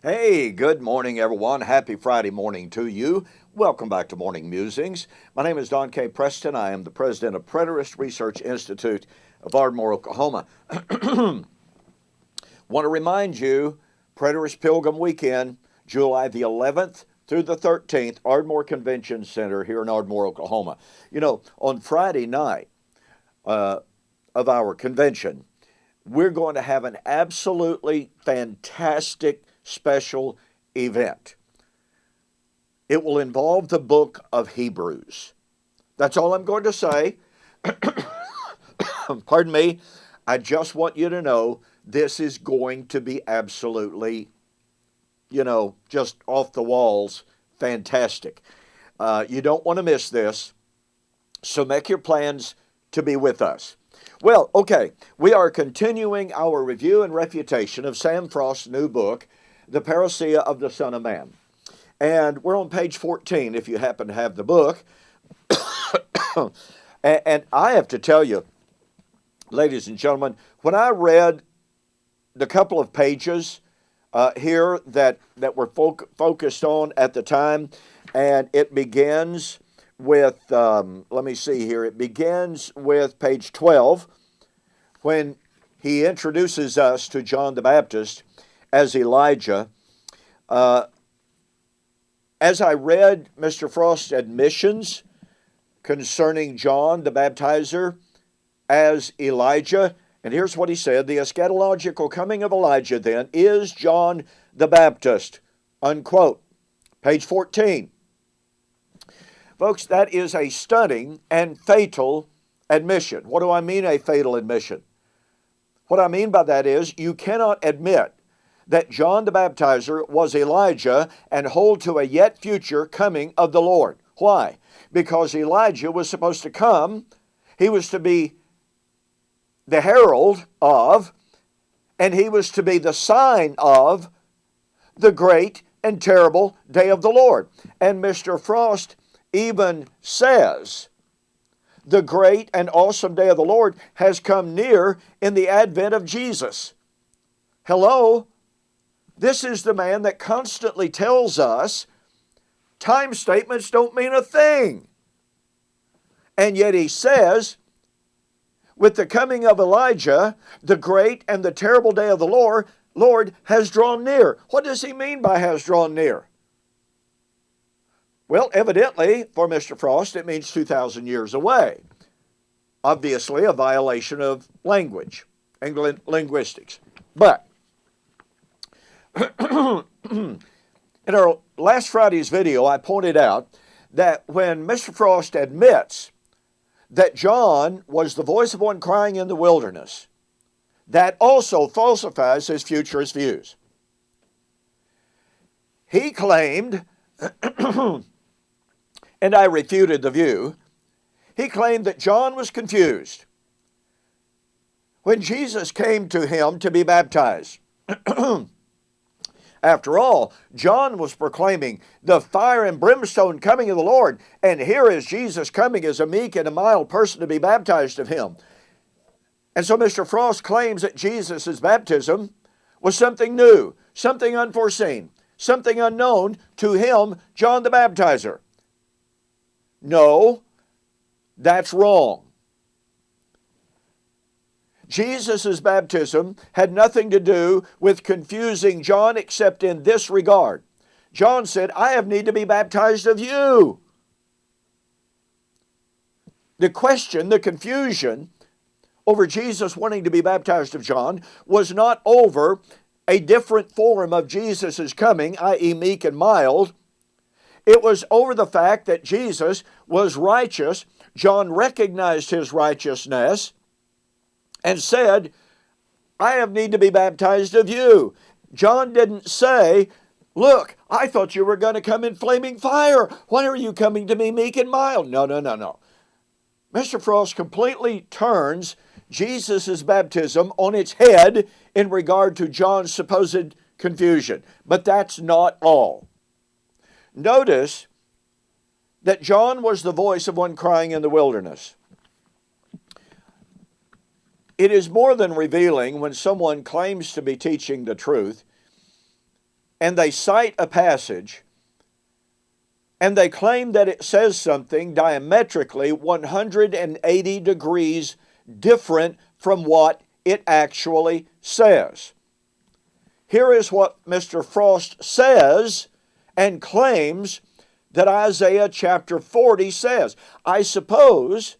Hey, good morning, everyone. Happy Friday morning to you. Welcome back to Morning Musings. My name is Don K. Preston. I am the president of Preterist Research Institute of Ardmore, Oklahoma. Want to remind you, Preterist Pilgrim Weekend, July the 11th through the 13th, Ardmore Convention Center here in Ardmore, Oklahoma. You know, on Friday night of our convention, we're going to have an absolutely fantastic special event. It will involve the book of Hebrews. That's all I'm going to say. Pardon me. I just want you to know this is going to be absolutely, just off the walls, fantastic. You don't want to miss this, so make your plans to be with us. Well, okay, we are continuing our review and refutation of Sam Frost's new book, The Parousia of the Son of Man. And we're on page 14 if you happen to have the book. And I have to tell you, ladies and gentlemen, when I read the couple of pages here that were focused on at the time, and it begins with, let me see here, it begins with page 12, when he introduces us to John the Baptist as Elijah. As I read Mr. Frost's admissions concerning John the Baptizer as Elijah, and here's what he said: the eschatological coming of Elijah then is John the Baptist, unquote. Page 14. Folks, that is a stunning and fatal admission. What do I mean, a fatal admission? What I mean by that is you cannot admit that John the Baptizer was Elijah and hold to a yet future coming of the Lord. Why? Because Elijah was supposed to come, he was to be the herald of, and he was to be the sign of the great and terrible day of the Lord. And Mr. Frost even says the great and awesome day of the Lord has come near in the advent of Jesus. Hello? This is the man that constantly tells us time statements don't mean a thing. And yet he says, with the coming of Elijah, the great and the terrible day of the Lord has drawn near. What does he mean by has drawn near? Well, evidently, for Mr. Frost, it means 2,000 years away. Obviously, a violation of language and linguistics. But in our last Friday's video, I pointed out that when Mr. Frost admits that John was the voice of one crying in the wilderness, that also falsifies his futurist views. He claimed, and I refuted the view, he claimed that John was confused when Jesus came to him to be baptized. After all, John was proclaiming the fire and brimstone coming of the Lord, and here is Jesus coming as a meek and a mild person to be baptized of him. And so Mr. Frost claims that Jesus' baptism was something new, something unforeseen, something unknown to him, John the Baptizer. No, that's wrong. Jesus' baptism had nothing to do with confusing John except in this regard. John said, I have need to be baptized of you. The question, the confusion over Jesus wanting to be baptized of John was not over a different form of Jesus' coming, i.e. meek and mild. It was over the fact that Jesus was righteous. John recognized his righteousness and said, I have need to be baptized of you. John didn't say, look, I thought you were going to come in flaming fire. Why are you coming to me meek and mild? No. Mr. Frost completely turns Jesus' baptism on its head in regard to John's supposed confusion. But that's not all. Notice that John was the voice of one crying in the wilderness. It is more than revealing when someone claims to be teaching the truth and they cite a passage, and they claim that it says something diametrically 180 degrees different from what it actually says. Here is what Mr. Frost says and claims that Isaiah chapter 40 says. I suppose,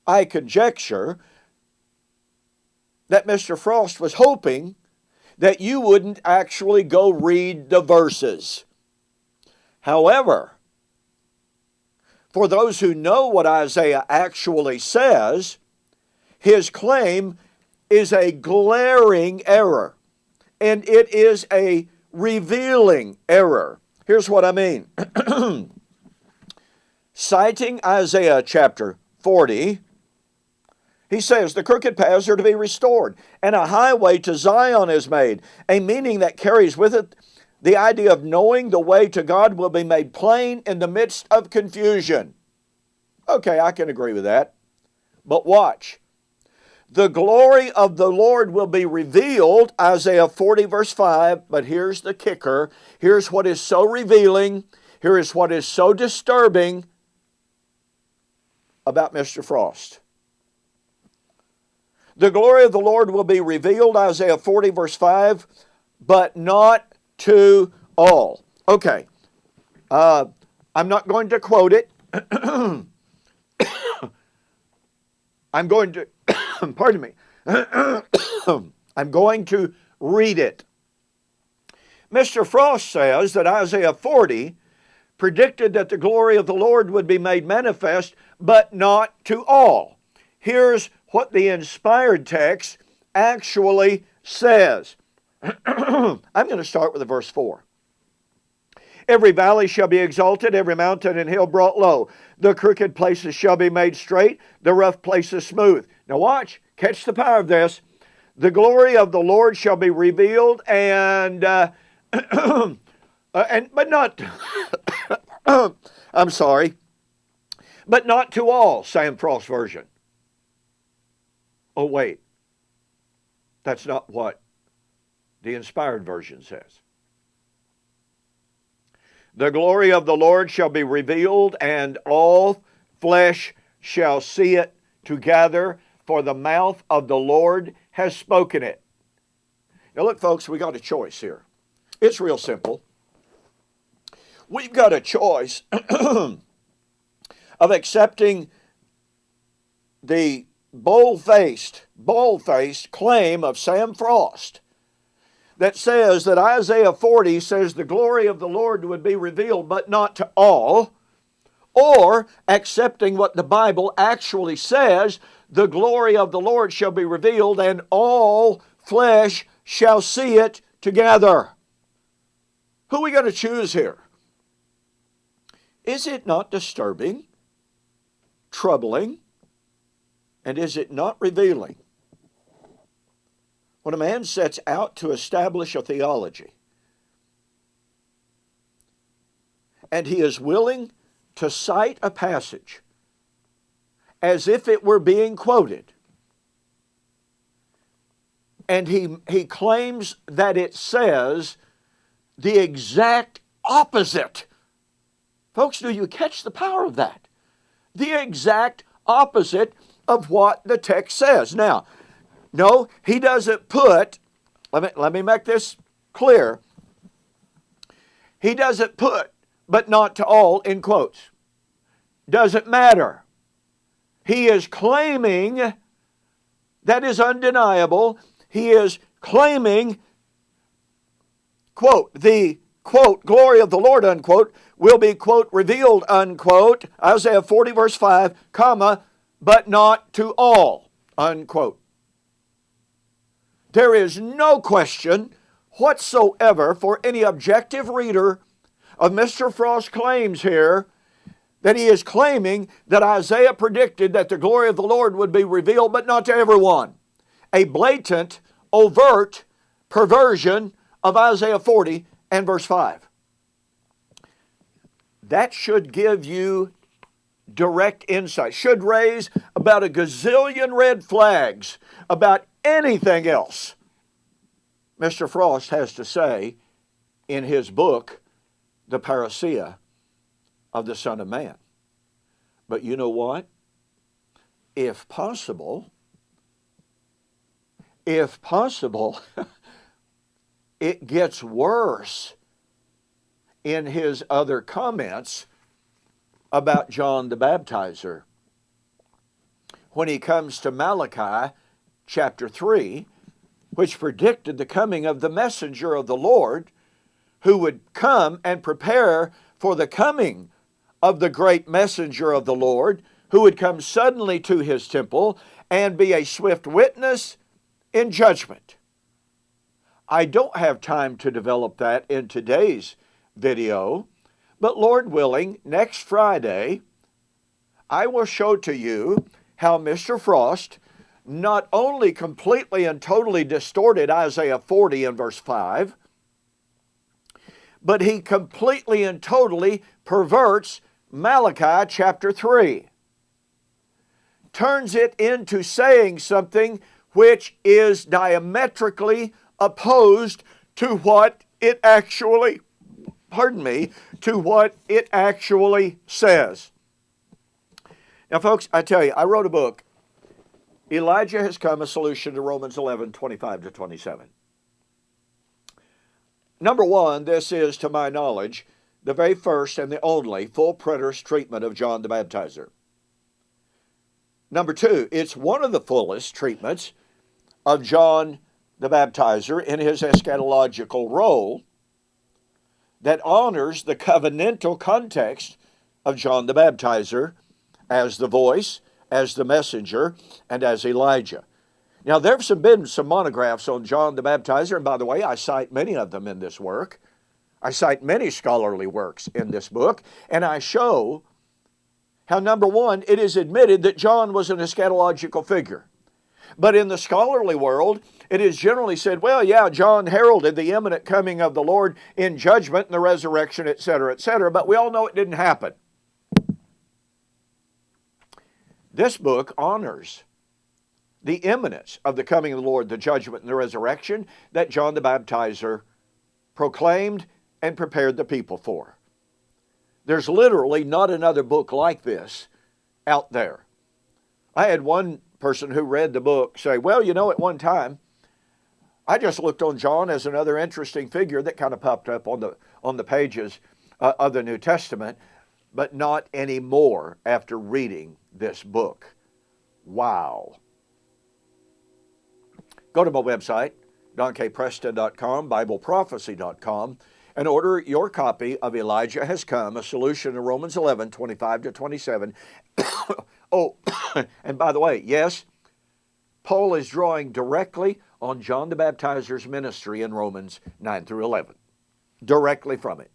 I conjecture, that Mr. Frost was hoping that you wouldn't actually go read the verses. However, for those who know what Isaiah actually says, his claim is a glaring error, and it is a revealing error. Here's what I mean. Citing Isaiah chapter 40, he says, the crooked paths are to be restored, and a highway to Zion is made. A meaning that carries with it the idea of knowing the way to God will be made plain in the midst of confusion. Okay, I can agree with that. But watch. The glory of the Lord will be revealed, Isaiah 40 verse 5, but here's the kicker. Here's what is so revealing. Here is what is so disturbing about Mr. Frost. The glory of the Lord will be revealed, Isaiah 40 verse 5, but not to all. Okay, I'm not going to quote it. I'm going to, pardon me, I'm going to read it. Mr. Frost says that Isaiah 40 predicted that the glory of the Lord would be made manifest, but not to all. Here's what the inspired text actually says. I'm going to start with verse 4. Every valley shall be exalted, every mountain and hill brought low. The crooked places shall be made straight, the rough places smooth. Now watch, catch the power of this. The glory of the Lord shall be revealed, but not, I'm sorry, but not to all, Sam Frost version. Oh wait, that's not what the inspired version says. The glory of the Lord shall be revealed, and all flesh shall see it together, for the mouth of the Lord has spoken it. Now look, folks, we got a choice here. It's real simple. We've got a choice of accepting the bold-faced claim of Sam Frost that says that Isaiah 40 says the glory of the Lord would be revealed, but not to all, or accepting what the Bible actually says, the glory of the Lord shall be revealed, and all flesh shall see it together. Who are we going to choose here? Is it not disturbing, troubling, and is it not revealing? When a man sets out to establish a theology, and he is willing to cite a passage as if it were being quoted, and he claims that it says the exact opposite. Folks, do you catch the power of that? The exact opposite of what the text says. Now, no, he doesn't put, let me make this clear. He doesn't put, but not to all, in quotes. Doesn't matter. He is claiming, that is undeniable, he is claiming, quote, the, quote, glory of the Lord, unquote, will be, quote, revealed, unquote, Isaiah 40 verse 5, comma, but not to all, unquote. There is no question whatsoever for any objective reader of Mr. Frost's claims here that he is claiming that Isaiah predicted that the glory of the Lord would be revealed, but not to everyone. A blatant, overt perversion of Isaiah 40 and verse 5. That should give you direct insight, should raise about a gazillion red flags about anything else Mr. Frost has to say in his book, the Parousia of the Son of Man. But you know what? If possible, it gets worse in his other comments about John the Baptizer. When he comes to Malachi chapter 3, which predicted the coming of the messenger of the Lord, who would come and prepare for the coming of the great messenger of the Lord, who would come suddenly to his temple and be a swift witness in judgment. I don't have time to develop that in today's video, but Lord willing, next Friday, I will show to you how Mr. Frost not only completely and totally distorted Isaiah 40 and verse 5, but he completely and totally perverts Malachi chapter 3. Turns it into saying something which is diametrically opposed to what it actually, to what it actually says. Now, folks, I tell you, I wrote a book, Elijah Has Come, a Solution to Romans 11, 25 to 27. Number one, this is, to my knowledge, the very first and the only full preterist treatment of John the Baptizer. Number two, it's one of the fullest treatments of John the Baptizer in his eschatological role that honors the covenantal context of John the Baptizer as the voice, as the messenger, and as Elijah. Now, there have been some monographs on John the Baptizer, and by the way, I cite many of them in this work. I cite many scholarly works in this book, and I show how, number one, it is admitted that John was an eschatological figure. But in the scholarly world, it is generally said, well, yeah, John heralded the imminent coming of the Lord in judgment and the resurrection, etc., but we all know it didn't happen. This book honors the imminence of the coming of the Lord, the judgment and the resurrection that John the Baptizer proclaimed and prepared the people for. There's literally not another book like this out there. I had one person who read the book say, well, you know, at one time, I just looked on John as another interesting figure that kind of popped up on the pages of the New Testament, but not anymore after reading this book. Wow. Go to my website, donkpreston.com, BibleProphecy.com, and order your copy of Elijah Has Come, a Solution to Romans 11, 25 to 27. Oh, and by the way, yes, Paul is drawing directly on John the Baptizer's ministry in Romans 9 through 11. Directly from it.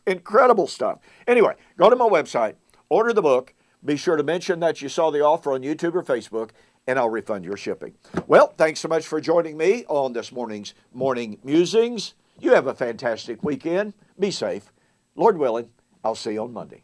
Incredible stuff. Anyway, go to my website, order the book, be sure to mention that you saw the offer on YouTube or Facebook, and I'll refund your shipping. Well, thanks so much for joining me on this morning's Morning Musings. You have a fantastic weekend. Be safe. Lord willing, I'll see you on Monday.